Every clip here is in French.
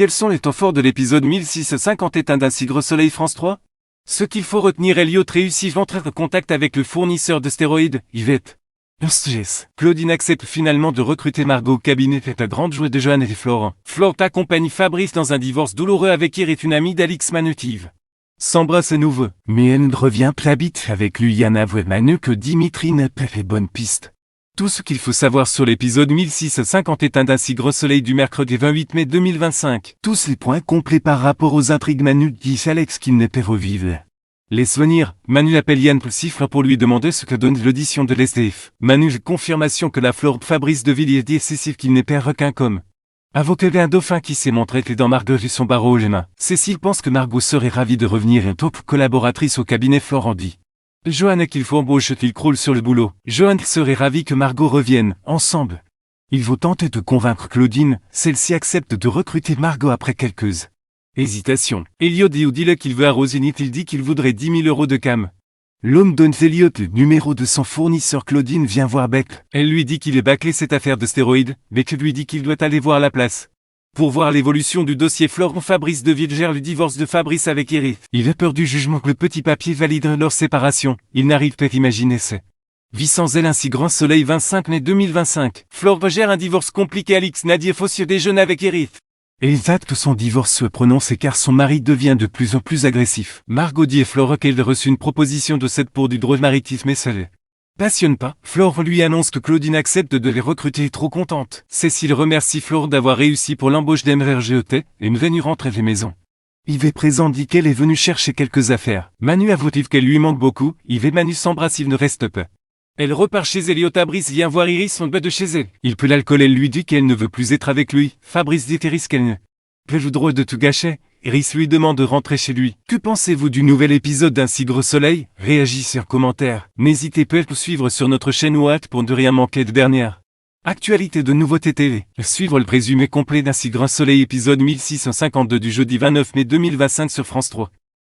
Quels sont les temps forts de l'épisode 1650 éteint d'un si gros soleil France 3? Ce qu'il faut retenir, Elliot réussit à entrer en contact avec le fournisseur de stéroïdes, Yvette. Claudine accepte finalement de recruter Margot au cabinet fait la grande joie de Johan et Florent. Florent accompagne Fabrice dans un divorce douloureux avec Iris, une amie d'Alix Manutive. S'embrasse à nouveau, mais elle ne revient plus vite avec lui. Yann avoue Manu que Dimitri n'a pas fait bonne piste. Tout ce qu'il faut savoir sur l'épisode 1650 éteint d'un si gros soleil du mercredi 28 mai 2025. Tous les points complets par rapport aux intrigues. Manu dit à Alex qu'il ne peut revivre les souvenirs. Manu appelle Yann pour lui demander ce que donne l'audition de l'SDF. Manu confirmation que la flore Fabrice de Villiers dit excessif qu'il n'est pas requin comme avocat d'un dauphin qui s'est montré que dans Margot et son barreau aux mains. Cécile pense que Margot serait ravie de revenir et top collaboratrice au cabinet. Florent dit Johan qu'il faut embaucher, qu'il croule sur le boulot. Johan serait ravi que Margot revienne, ensemble. Il faut tenter de convaincre Claudine, celle-ci accepte de recruter Margot après quelques hésitations. Elliot dit ou dit-le qu'il veut à Rosinit, il dit qu'il voudrait 10 000 € de cam. L'homme donne Elliot le numéro de son fournisseur. Claudine vient voir Beck. Elle lui dit qu'il est bâclé cette affaire de stéroïdes, Beck lui dit qu'il doit aller voir la place. Pour voir l'évolution du dossier Florent, Fabrice de Villiers gère le divorce de Fabrice avec Iris. Il a peur du jugement que le petit papier valide leur séparation. Il n'arrive pas à imaginer c'est vie sans elle un si grand soleil. 25 mai 2025. Florent gère un divorce compliqué. Alix Nadir Fossier déjeune avec Iris. Et ils actent son divorce se prononce car son mari devient de plus en plus agressif. Margot dit à Florent qu'elle a reçu une proposition de cette pour du droit maritime mais ça les passionne pas. Florent lui annonce que Claudine accepte de les recruter, trop contente. Cécile remercie Florent d'avoir réussi pour l'embauche d'MRGET et une venue rentrer à la maison. Yves présent dit qu'elle est venue chercher quelques affaires. Manu avoue qu'elle lui manque beaucoup. Yves et Manu s'embrassent, il ne reste pas. Elle repart chez Elliot. Fabrice vient voir Iris en bas de chez elle. Il peut l'alcool, elle lui dit qu'elle ne veut plus être avec lui. Fabrice dit Iris qu'elle ne peut le droit de tout gâcher. Iris lui demande de rentrer chez lui. Que pensez-vous du nouvel épisode d'un si gros soleil? Réagissez en commentaire. N'hésitez pas à nous suivre sur notre chaîne Watt pour ne rien manquer de dernière actualité de nouveautés TV. Suivre le présumé complet d'un si grand soleil épisode 1652 du jeudi 29 mai 2025 sur France 3.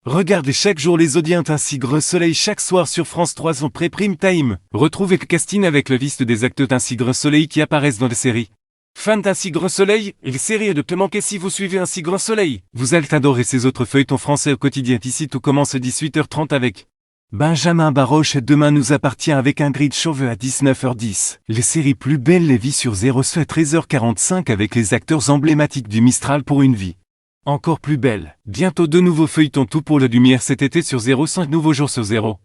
Regardez chaque jour les audiences d'un si gros soleil chaque soir sur France 3 en pré-prime time. Retrouvez le casting avec la liste des acteurs d'un si gros soleil qui apparaissent dans la série. Fan d'un si grand soleil, et les séries de te manquer si vous suivez un si grand soleil. Vous allez adorer ces autres feuilletons français au quotidien. Ici tout commence à 18h30 avec Benjamin Baroche et Demain nous appartient avec Ingrid Chauvet à 19h10. Les séries plus belles, les vies sur 0 à 13h45 avec les acteurs emblématiques du Mistral pour une vie encore plus belle. Bientôt de nouveaux feuilletons tout pour la lumière cet été sur 0, 5 nouveaux jours sur 0.